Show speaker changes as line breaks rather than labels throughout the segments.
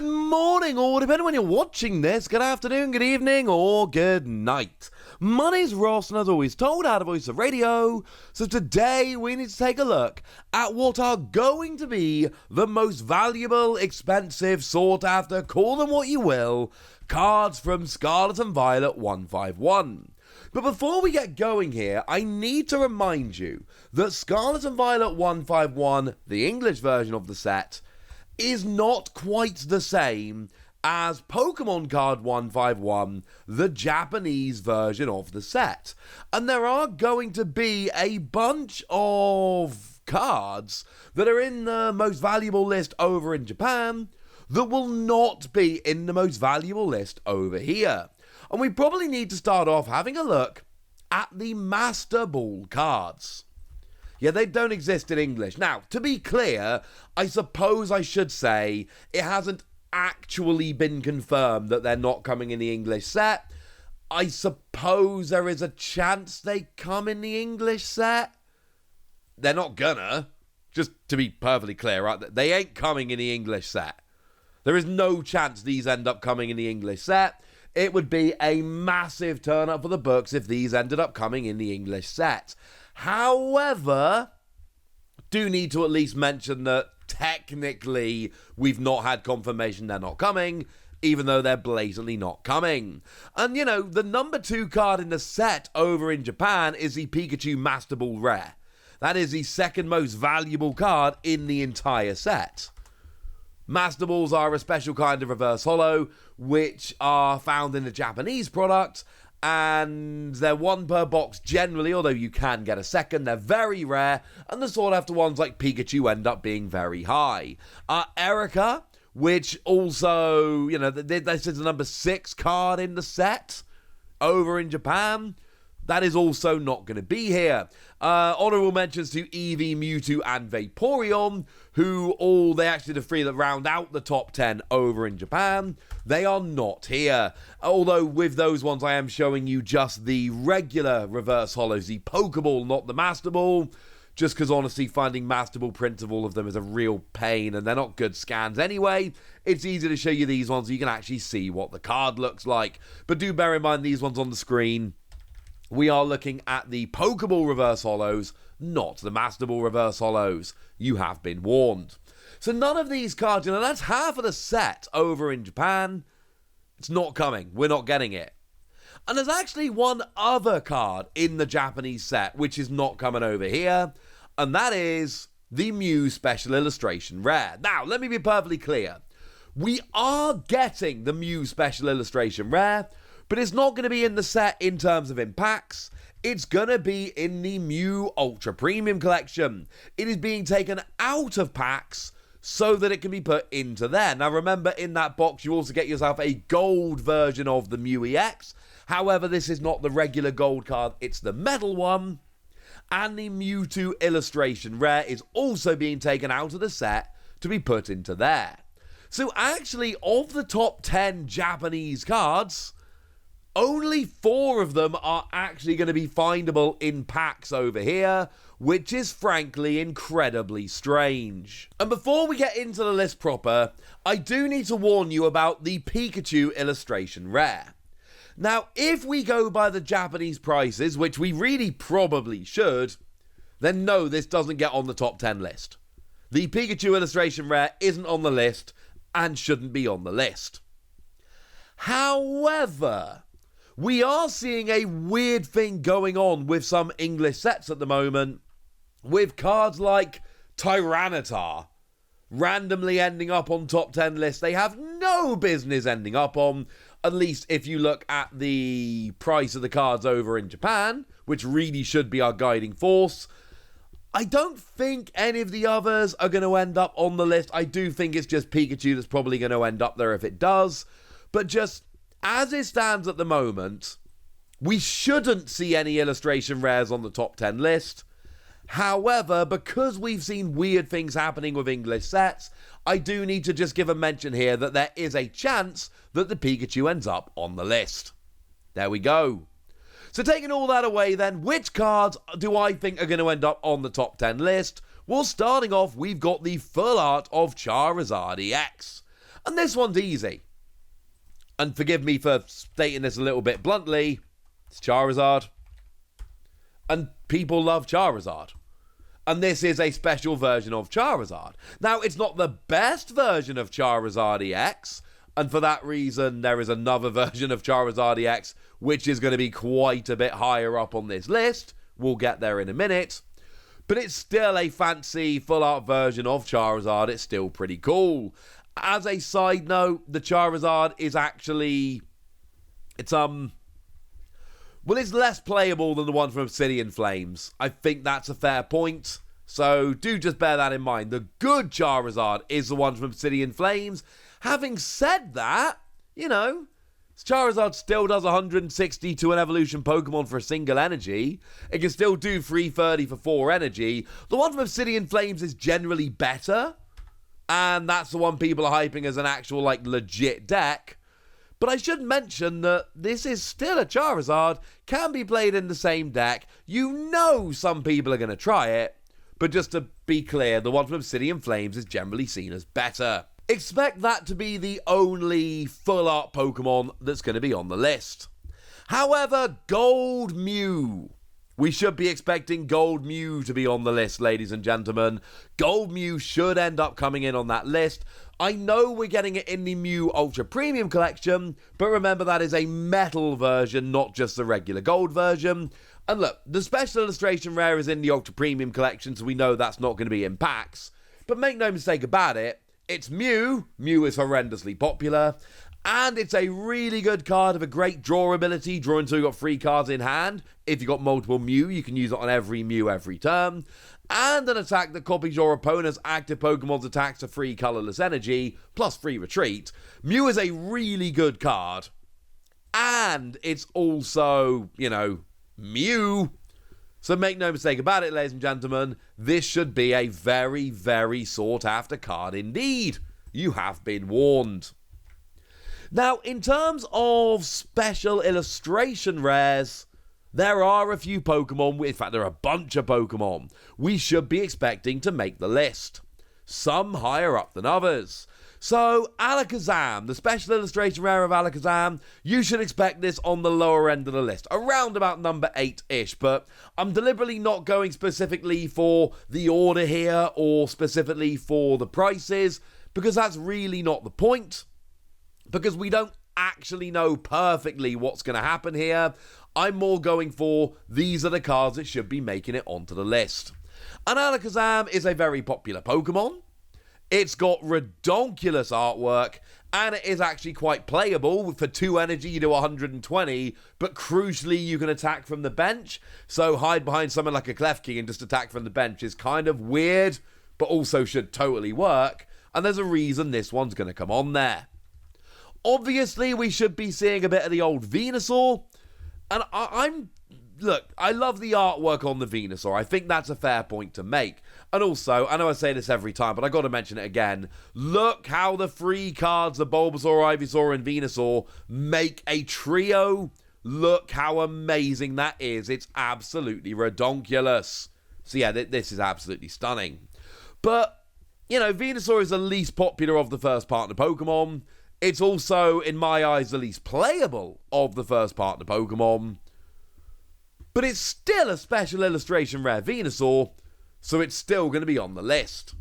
Good morning, or depending when you're watching this, good afternoon, good evening, or good night. My name's Ross, and as always told, out of Voice of Radio. So today we need to take a look at what are going to be the most valuable, expensive, sought after, call them what you will, cards from Scarlet and Violet 151. But before we get going here, I need to remind you that Scarlet and Violet 151, the English version of the set, is not quite the same as Pokémon Card 151, the Japanese version of the set. And there are going to be a bunch of cards that are in the most valuable list over in Japan that will not be in the most valuable list over here. And we probably need to start off having a look at the Master Ball cards. Yeah, they don't exist in English. Now, to be clear, I suppose I should say it hasn't actually been confirmed that they're not coming in the English set. I suppose there is a chance they come in the English set. They're not gonna. Just to be perfectly clear, right? They ain't coming in the English set. There is no chance these end up coming in the English set. It would be a massive turn up for the books if these ended up coming in the English set. However, do need to at least mention that technically we've not had confirmation they're not coming, even though they're blatantly not coming. And you know, the number 2 card in the set over in Japan is the Pikachu Master Ball Rare. That is the second most valuable card in the entire set. Master Balls are a special kind of reverse holo, which are found in the Japanese product, and they're 1 per box generally, although you can get a second. They're very rare, and the sought after ones like Pikachu end up being very high. Erica, which also, you know, this is the number 6 card in the set over in Japan. That is also not going to be here. Honorable mentions to Eevee, Mewtwo, and Vaporeon, who they actually the 3 that round out the top 10 over in Japan. They are not here. Although with those ones, I am showing you just the regular reverse holos, the Pokeball, not the Master Ball. Just because honestly, finding Master Ball prints of all of them is a real pain, and they're not good scans anyway. It's easy to show you these ones so you can actually see what the card looks like. But do bear in mind these ones on the screen. We are looking at the Pokeball Reverse Holos, not the Master Ball Reverse Holos. You have been warned. So none of these cards, you know, that's half of the set over in Japan. It's not coming. We're not getting it. And there's actually one other card in the Japanese set which is not coming over here, and that is the Mew Special Illustration Rare. Now, let me be perfectly clear. We are getting the Mew Special Illustration Rare, but it's not going to be in the set in terms of impacts. It's going to be in the Mew Ultra Premium Collection. It is being taken out of packs so that it can be put into there. Now remember, in that box you also get yourself a gold version of the Mew EX. However, this is not the regular gold card, it's the metal one. And the Mewtwo Illustration Rare is also being taken out of the set to be put into there. So actually, of the top 10 Japanese cards, only 4 of them are actually going to be findable in packs over here, which is frankly incredibly strange. And before we get into the list proper, I do need to warn you about the Pikachu Illustration Rare. Now, if we go by the Japanese prices, which we really probably should, then no, this doesn't get on the top 10 list. The Pikachu Illustration Rare isn't on the list and shouldn't be on the list. However, we are seeing a weird thing going on with some English sets at the moment, with cards like Tyranitar randomly ending up on top 10 lists they have no business ending up on, at least if you look at the price of the cards over in Japan, which really should be our guiding force. I don't think any of the others are going to end up on the list. I do think it's just Pikachu that's probably going to end up there if it does, but just as it stands at the moment, we shouldn't see any illustration rares on the top 10 list. However, because we've seen weird things happening with English sets, I do need to just give a mention here that there is a chance that the Pikachu ends up on the list. There we go. So taking all that away then, which cards do I think are going to end up on the top 10 list? Well, starting off, we've got the full art of Charizard EX. And this one's easy. And forgive me for stating this a little bit bluntly, it's Charizard. And people love Charizard. And this is a special version of Charizard. Now, it's not the best version of Charizard EX, and for that reason, there is another version of Charizard EX, which is going to be quite a bit higher up on this list. We'll get there in a minute. But it's still a fancy full art version of Charizard. It's still pretty cool. As a side note, the Charizard is actually... It's less playable than the one from Obsidian Flames. I think that's a fair point. So do just bear that in mind. The good Charizard is the one from Obsidian Flames. Having said that, you know, Charizard still does 160 to an evolution Pokemon for a single energy. It can still do 330 for 4 energy. The one from Obsidian Flames is generally better. And that's the one people are hyping as an actual, like, legit deck. But I should mention that this is still a Charizard, can be played in the same deck. You know some people are going to try it. But just to be clear, the one from Obsidian Flames is generally seen as better. Expect that to be the only full art Pokemon that's going to be on the list. However, Gold Mew. We should be expecting Gold Mew to be on the list, ladies and gentlemen. Gold Mew should end up coming in on that list. I know we're getting it in the Mew Ultra Premium Collection, but remember that is a metal version, not just the regular gold version. And look, the Special Illustration Rare is in the Ultra Premium Collection, so we know that's not going to be in packs. But make no mistake about it, it's Mew. Mew is horrendously popular. And it's a really good card of a great draw ability. Draw until you've got 3 cards in hand. If you've got multiple Mew, you can use it on every Mew every turn. And an attack that copies your opponent's active Pokemon's attacks to 3 colorless energy, plus 3 retreat. Mew is a really good card. And it's also, you know, Mew. So make no mistake about it, ladies and gentlemen. This should be a very, very sought after card indeed. You have been warned. Now, in terms of special illustration rares, there are a few Pokemon, in fact, there are a bunch of Pokemon we should be expecting to make the list. Some higher up than others. So, Alakazam, the special illustration rare of Alakazam, you should expect this on the lower end of the list, around about number 8-ish, but I'm deliberately not going specifically for the order here or specifically for the prices, because that's really not the point. Because we don't actually know perfectly what's going to happen here. I'm more going for these are the cards that should be making it onto the list. And Alakazam is a very popular Pokemon. It's got redonkulous artwork, and it is actually quite playable. For 2 energy, you do 120, but crucially, you can attack from the bench. So hide behind someone like a Klefki and just attack from the bench is kind of weird, but also should totally work. And there's a reason this one's going to come on there. Obviously, we should be seeing a bit of the old Venusaur. And look, I love the artwork on the Venusaur. I think that's a fair point to make. And also, I know I say this every time, but I got to mention it again. Look how the 3 cards of Bulbasaur, Ivysaur, and Venusaur make a trio. Look how amazing that is. It's absolutely redonkulous. So yeah, this is absolutely stunning. But, you know, Venusaur is the least popular of the first partner Pokemon. It's also, in my eyes, the least playable of the first partner Pokemon. But it's still a special illustration rare Venusaur, so it's still going to be on the list.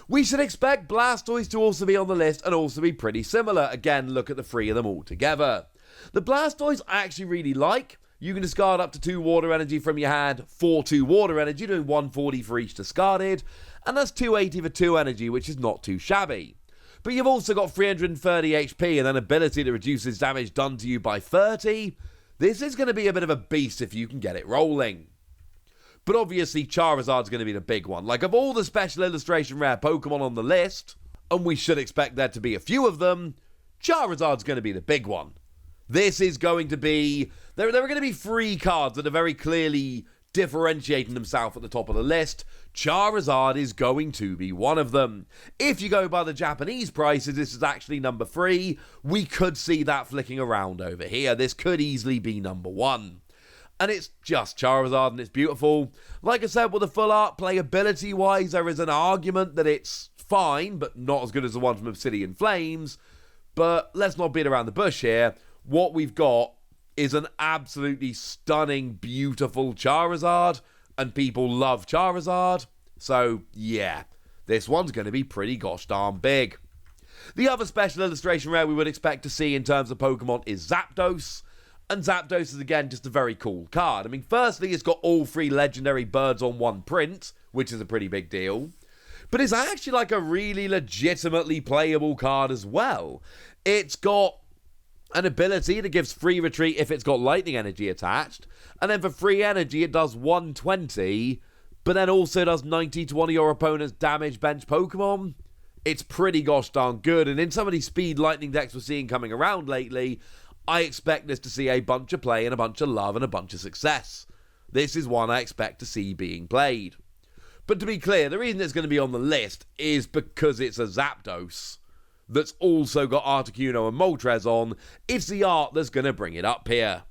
We should expect Blastoise to also be on the list and also be pretty similar. Again, look at the 3 of them all together. The Blastoise I actually really like. You can discard up to 2 water energy from your hand for 2 water energy, doing 140 for each discarded. And that's 280 for 2 energy, which is not too shabby. But you've also got 330 HP and an ability that reduces damage done to you by 30. This is going to be a bit of a beast if you can get it rolling. But obviously Charizard's going to be the big one. Like, of all the special illustration rare Pokemon on the list, and we should expect there to be a few of them, Charizard's going to be the big one. This is going to be... There are going to be 3 cards that are very clearly differentiating themselves at the top of the list. Charizard is going to be one of them. If you go by the Japanese prices, this is actually number 3. We could see that flicking around over here. This could easily be number 1. And it's just Charizard and it's beautiful. Like I said, with the full art, playability-wise, there is an argument that it's fine, but not as good as the one from Obsidian Flames. But let's not beat around the bush here. What we've got is an absolutely stunning, beautiful Charizard, and people love Charizard. So, yeah, this one's going to be pretty gosh darn big. The other special illustration rare we would expect to see in terms of Pokemon is Zapdos. And Zapdos is, again, just a very cool card. I mean, firstly, it's got all 3 legendary birds on 1 print, which is a pretty big deal. But it's actually like a really legitimately playable card as well. It's got an ability that gives free retreat if it's got lightning energy attached. And then for free energy, it does 120, but then also does 90 to one of your opponent's damage bench Pokemon. It's pretty gosh darn good. And in some of these speed lightning decks we're seeing coming around lately, I expect this to see a bunch of play and a bunch of love and a bunch of success. This is one I expect to see being played. But to be clear, the reason it's going to be on the list is because it's a Zapdos that's also got Articuno and Moltres on. It's the art that's going to bring it up here.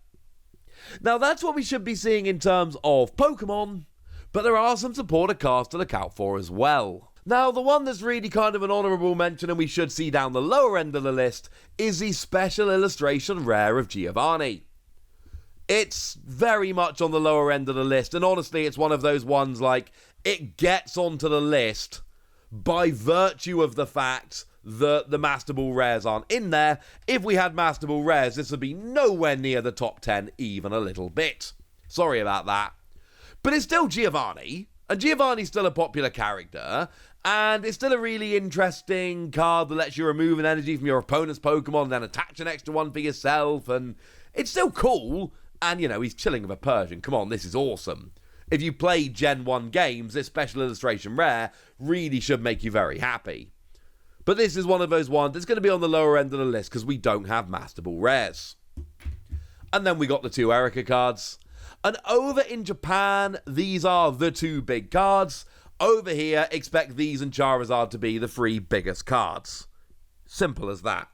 Now that's what we should be seeing in terms of Pokemon, but there are some supporter cards to look out for as well. Now, the one that's really kind of an honourable mention and we should see down the lower end of the list is the special illustration rare of Giovanni. It's very much on the lower end of the list, and honestly, it's one of those ones like, it gets onto the list by virtue of the fact that the Master Ball rares aren't in there. If we had Master Ball rares, this would be nowhere near the top 10, even a little bit. Sorry about that. But it's still Giovanni, and Giovanni's still a popular character, and it's still a really interesting card that lets you remove an energy from your opponent's Pokemon and then attach an extra one for yourself, and it's still cool, and, you know, he's chilling with a Persian. Come on, this is awesome. If you play Gen 1 games, this special illustration rare really should make you very happy. But this is one of those ones that's going to be on the lower end of the list because we don't have Master Ball rares. And then we got the 2 Erica cards. And over in Japan, these are the 2 big cards. Over here, expect these and Charizard to be the 3 biggest cards. Simple as that.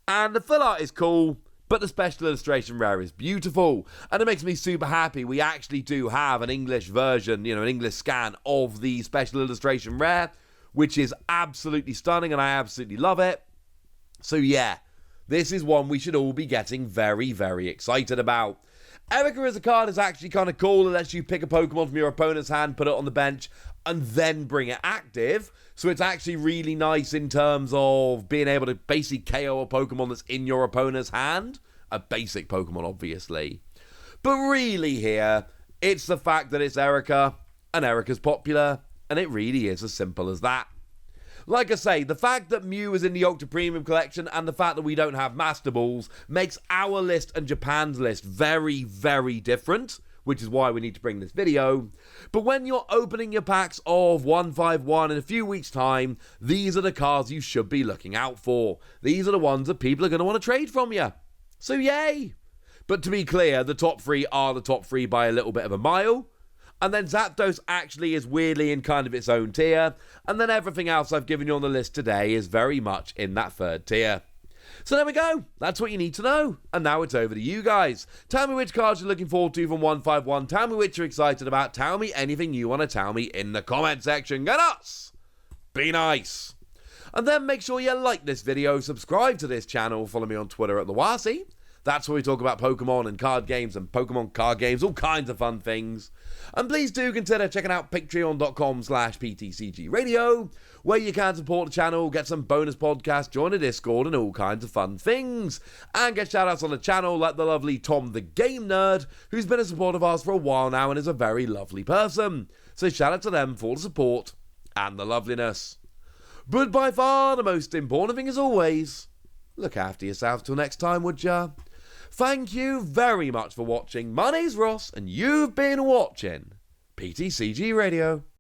And the full art is cool, but the special illustration rare is beautiful. And it makes me super happy we actually do have an English version, you know, an English scan of the special illustration rare, which is absolutely stunning and I absolutely love it. So yeah, this is one we should all be getting very, very excited about. Erica as a card is actually kind of cool. It lets you pick a Pokemon from your opponent's hand, put it on the bench, and then bring it active. So it's actually really nice in terms of being able to basically KO a Pokemon that's in your opponent's hand. A basic Pokemon, obviously. But really here, it's the fact that it's Erica, and Erica's popular, and it really is as simple as that. Like I say, the fact that Mew is in the Ultra Premium Collection and the fact that we don't have Master Balls makes our list and Japan's list very, very different, which is why we need to bring this video. But when you're opening your packs of 151 in a few weeks' time, these are the cards you should be looking out for. These are the ones that people are going to want to trade from you. So yay! But to be clear, the top 3 are the top 3 by a little bit of a mile. And then Zapdos actually is weirdly in kind of its own tier. And then everything else I've given you on the list today is very much in that 3rd tier. So there we go. That's what you need to know. And now it's over to you guys. Tell me which cards you're looking forward to from 151. Tell me which you're excited about. Tell me anything you want to tell me in the comment section. Go nuts! Be nice. And then make sure you like this video, subscribe to this channel, follow me on Twitter at TheWasi. That's where we talk about Pokemon and card games and Pokemon card games, all kinds of fun things. And please do consider checking out patreon.com/PTCGradio, where you can support the channel, get some bonus podcasts, join a Discord, and all kinds of fun things. And get shoutouts on the channel like the lovely Tom the Game Nerd, who's been a supporter of ours for a while now and is a very lovely person. So shout out to them for the support and the loveliness. But by far the most important thing as always, look after yourselves till next time, would ya? Thank you very much for watching. My name's Ross, and you've been watching PTCG Radio.